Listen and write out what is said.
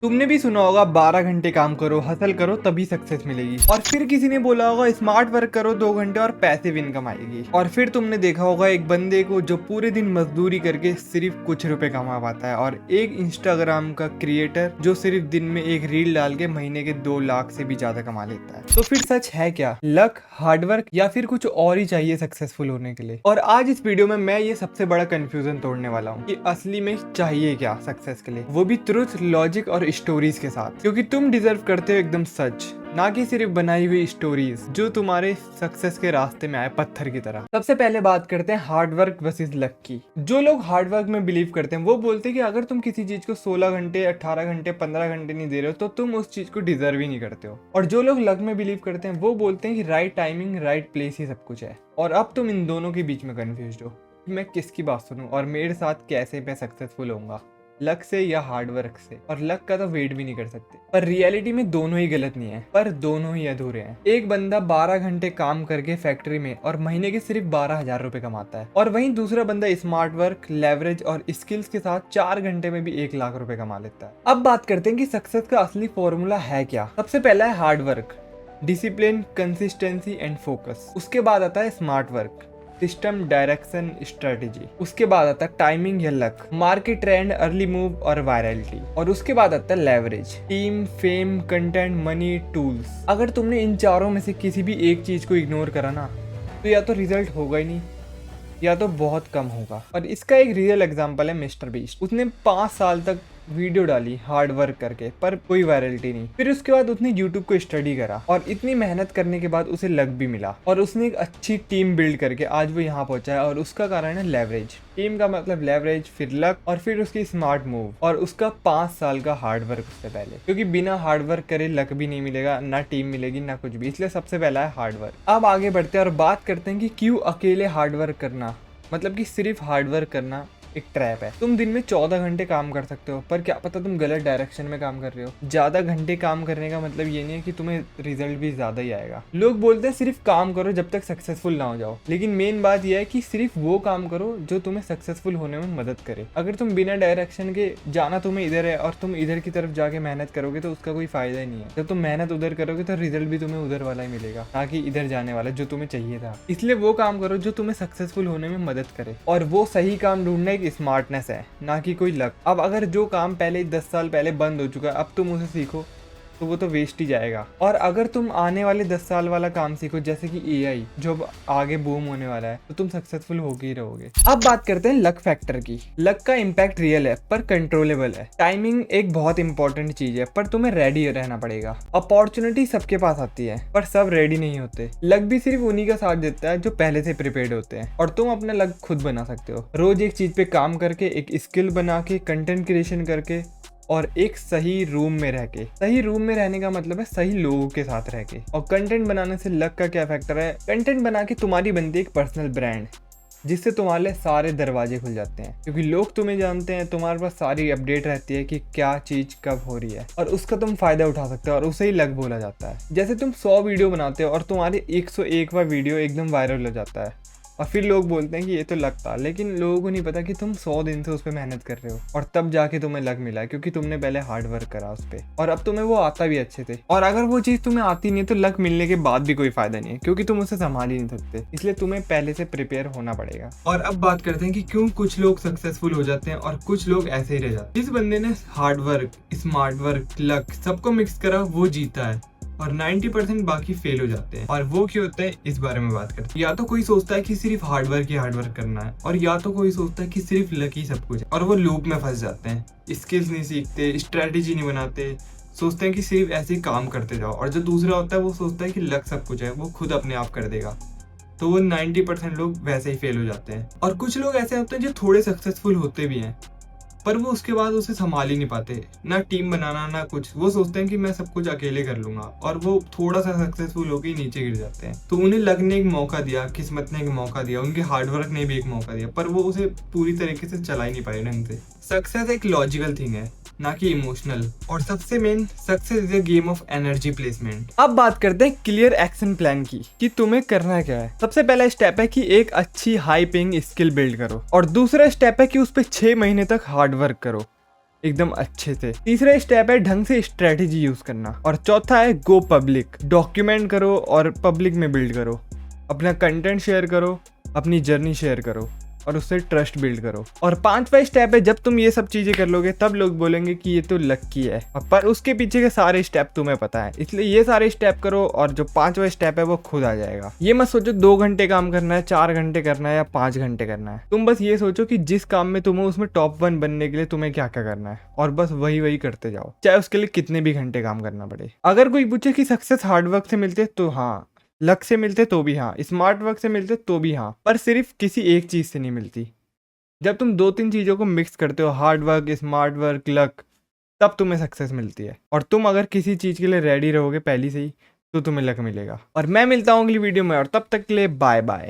तुमने भी सुना होगा 12 घंटे काम करो, हसल करो तभी सक्सेस मिलेगी। और फिर किसी ने बोला होगा स्मार्ट वर्क करो 2 घंटे और पैसिव इनकम आएगी। और फिर तुमने देखा होगा एक बंदे को जो पूरे दिन मजदूरी करके सिर्फ कुछ रुपए कमा पाता है, और एक इंस्टाग्राम का क्रिएटर जो सिर्फ दिन में एक रील डाल के महीने के 2 लाख से भी ज्यादा कमा लेता है। तो फिर सच है क्या? लक, हार्डवर्क या फिर कुछ और ही चाहिए सक्सेसफुल होने के लिए? और आज इस वीडियो में मैं ये सबसे बड़ा कंफ्यूजन तोड़ने वाला हूँ कि असली में चाहिए क्या सक्सेस के लिए, वो भी ट्रुथ, लॉजिक और स्टोरीज के साथ। क्योंकि तुम डिजर्व करते हो एकदम सच, ना कि सिर्फ बनाई हुई स्टोरीज जो तुम्हारे सक्सेस के रास्ते में आए पत्थर की तरह। सबसे पहले बात करते हैं हार्डवर्क वर्सेस लक की। जो लोग हार्डवर्क में बिलीव करते हैं वो बोलते हैं कि अगर तुम किसी चीज को 16 घंटे, 18 घंटे, 15 घंटे नहीं दे रहे हो तो तुम उस चीज को डिजर्व ही नहीं करते हो। और जो लोग लक में बिलीव करते हैं वो बोलते हैं कि राइट टाइमिंग, राइट प्लेस ही सब कुछ है। और अब तुम इन दोनों के बीच में कंफ्यूज हो कि मैं किसकी बात सुनूं और मेरे साथ कैसे मैं सक्सेसफुल होऊंगा, लक से या हार्डवर्क से। और लक का तो वेट भी नहीं कर सकते। पर रियलिटी में दोनों ही गलत नहीं है, पर दोनों ही अधूरे हैं। एक बंदा 12 घंटे काम करके फैक्ट्री में और महीने के सिर्फ 12,000 रुपए कमाता है, और वहीं दूसरा बंदा स्मार्ट वर्क, लेवरेज और स्किल्स के साथ 4 घंटे में भी 1 लाख रुपए कमा लेता है। अब बात करते हैं कि सक्सेस का असली फॉर्मूला है क्या। सबसे पहला है hard work, discipline, consistency and focus. उसके बाद आता है smart work, system, direction, strategy. उसके बाद आता है टाइमिंग या luck, market trend, early move और वायरलिटी। और उसके बाद आता है leverage, team, fame, content, money, tools. अगर तुमने इन चारों में से किसी भी एक चीज को इग्नोर करा ना, तो या तो रिजल्ट होगा ही नहीं या तो बहुत कम होगा। और इसका एक रियल एग्जांपल है मिस्टर बीस्ट। उसने 5 साल तक वीडियो डाली हार्ड वर्क करके, पर कोई वायरलिटी नहीं। फिर उसके बाद उसने यूट्यूब को स्टडी करा, और इतनी मेहनत करने के बाद उसे लक भी मिला, और उसने एक अच्छी टीम बिल्ड करके आज वो यहाँ पहुंचा है। और उसका कारण है लेवरेज। टीम का मतलब लेवरेज, फिर लक, और फिर उसकी स्मार्ट मूव, और उसका 5 साल का हार्ड वर्क उससे पहले। क्योंकि बिना हार्ड वर्क करे लक भी नहीं मिलेगा, ना टीम मिलेगी, ना कुछ भी। इसलिए सबसे पहला है हार्ड वर्क। अब आगे बढ़ते हैं और बात करते हैं कि क्यों अकेले हार्ड वर्क करना, मतलब कि सिर्फ हार्ड वर्क करना एक ट्रैप है। तुम दिन में 14 घंटे काम कर सकते हो, पर क्या पता तुम गलत डायरेक्शन में काम कर रहे हो। ज्यादा घंटे काम करने का मतलब ये नहीं है कि तुम्हें रिजल्ट भी ज्यादा ही आएगा। लोग बोलते हैं सिर्फ काम करो जब तक सक्सेसफुल ना हो जाओ, लेकिन मेन बात यह है कि सिर्फ वो काम करो जो तुम्हें सक्सेसफुल होने में मदद करे। अगर तुम बिना डायरेक्शन के जाना तुम्हें इधर है और तुम इधर की तरफ जाके मेहनत करोगे तो उसका कोई फायदा ही नहीं है। जब तुम मेहनत उधर करोगे तो रिजल्ट भी तुम्हें उधर वाला ही मिलेगा, ना कि इधर जाने वाला जो तुम्हें चाहिए था। इसलिए वो काम करो जो तुम्हें सक्सेसफुल होने में मदद करे, और वो सही काम ढूंढना एक स्मार्टनेस है, ना कि कोई लक। अब अगर जो काम पहले 10 साल पहले बंद हो चुका है अब तुम उसे सीखो तो वो तो वेस्ट ही जाएगा। और अगर तुम आने वाले 10 साल वाला काम सीखो, जैसे कि एआई जो अब आगे बूम होने वाला है, तो तुम सक्सेसफुल होके ही रहोगे। अब बात करते हैं लक फैक्टर की। लक का इम्पैक्ट रियल है पर कंट्रोलेबल है। टाइमिंग एक बहुत इंपॉर्टेंट चीज है, पर तुम्हें रेडी रहना पड़ेगा। अपॉर्चुनिटी सबके पास आती है पर सब रेडी नहीं होते। लक भी सिर्फ उन्हीं का साथ देता है जो पहले से प्रिपेयर्ड होते हैं, और तुम अपना लक खुद बना सकते हो। रोज एक चीज पे काम करके, एक स्किल बना के, कंटेंट क्रिएशन करके, और एक सही रूम में रह के। सही रूम में रहने का मतलब है सही लोगों के साथ रह के। और कंटेंट बनाने से लक का क्या फैक्टर है? कंटेंट बना के तुम्हारी बनती है एक पर्सनल ब्रांड, जिससे तुम्हारे सारे दरवाजे खुल जाते हैं। क्योंकि लोग तुम्हें जानते हैं, तुम्हारे पास सारी अपडेट रहती है कि क्या चीज कब हो रही है, और उसका तुम फायदा उठा सकते हो, और उसे ही लक बोला जाता है। जैसे तुम 100 वीडियो बनाते हो और तुम्हारे 101वां वीडियो एकदम वायरल हो जाता है, और फिर लोग बोलते हैं कि ये तो लक था। लेकिन लोगों को नहीं पता कि तुम 100 दिन से उस पर मेहनत कर रहे हो, और तब जाके तुम्हें लक मिला है, क्योंकि तुमने पहले हार्ड वर्क करा उस पर, और अब तुम्हें वो आता भी अच्छे से। और अगर वो चीज़ तुम्हें आती नहीं है तो लक मिलने के बाद भी कोई फायदा नहीं है, क्योंकि तुम उसे संभाल ही नहीं सकते। इसलिए तुम्हें पहले से प्रिपेयर होना पड़ेगा। और अब बात करते हैं कि क्यों कुछ लोग सक्सेसफुल हो जाते हैं और कुछ लोग ऐसे ही रह जाते हैं। जिस बंदे ने hard work, smart work, luck सबको मिक्स करा वो जीता है, और 90% बाकी फेल हो जाते हैं। और वो क्यों होता है इस बारे में बात करते हैं। या तो कोई सोचता है कि सिर्फ हार्ड वर्क करना है, और या तो कोई सोचता है कि सिर्फ लक ही सब कुछ है, और वो लूप में फंस जाते हैं। स्किल्स नहीं सीखते, स्ट्रेटेजी नहीं बनाते, सोचते हैं कि सिर्फ ऐसे ही काम करते जाओ। और जो दूसरा होता है वो सोचता है कि लक सब कुछ है, वो खुद अपने आप कर देगा। तो वो 90% लोग वैसे ही फेल हो जाते हैं। और कुछ लोग ऐसे होते हैं जो थोड़े सक्सेसफुल होते भी हैं, पर वो उसके बाद उसे संभाल ही नहीं पाते, ना टीम बनाना ना कुछ। वो सोचते हैं कि मैं सब कुछ अकेले कर लूंगा, और वो थोड़ा सा सक्सेसफुल होकर नीचे गिर जाते हैं। तो उन्हें लक ने एक मौका दिया, किस्मत ने एक मौका दिया, उनके हार्डवर्क ने भी एक मौका दिया, पर वो उसे पूरी तरीके से चला ही नहीं पाए ढंग से। सक्सेस एक लॉजिकल थिंग है, ना कि इमोशनल। और सबसे main, success is a game of energy placement. अब बात करते हैं क्लियर एक्शन प्लान की, कि तुम्हें करना क्या है। सबसे पहला स्टेप है कि एक अच्छी हाई पेइंग स्किल बिल्ड करो, और दूसरा स्टेप है कि उस पर 6 महीने तक हार्ड वर्क करो। एकदम अच्छे से। तीसरा स्टेप है ढंग से स्ट्रेटेजी यूज करना। और चौथा है गो पब्लिक। डॉक्यूमेंट करो और पब्लिक में बिल्ड करो। अपना कंटेंट शेयर करो, अपनी जर्नी शेयर करो और उससे ट्रस्ट बिल्ड करो। और पांचवा स्टेप है जब तुम ये सब चीजें कर लोगे तब लोग बोलेंगे कि ये तो लकी है, पर उसके पीछे के सारे स्टेप तुम्हें पता है, इसलिए ये सारे स्टेप करो और जो पांचवा स्टेप है वो खुद आ जाएगा। ये मत सोचो 2 घंटे काम करना है, 4 घंटे करना है या 5 घंटे करना है। तुम बस ये सोचो कि जिस काम में तुम हो उसमें टॉप 1 बनने के लिए तुम्हें क्या क्या करना है और बस वही वही करते जाओ, चाहे उसके लिए कितने भी घंटे काम करना पड़े। अगर कोई पूछे कि सक्सेस हार्डवर्क से मिलते तो हाँ, लक से मिलते तो भी हाँ, स्मार्ट वर्क से मिलते तो भी हाँ, पर सिर्फ किसी एक चीज से नहीं मिलती। जब तुम 2-3 चीजों को मिक्स करते हो, hard work, smart work, luck, तब तुम्हें सक्सेस मिलती है। और तुम अगर किसी चीज के लिए रेडी रहोगे पहले से ही तो तुम्हें लक मिलेगा। और मैं मिलता हूँ अगली वीडियो में, और तब तक के लिए बाय बाय।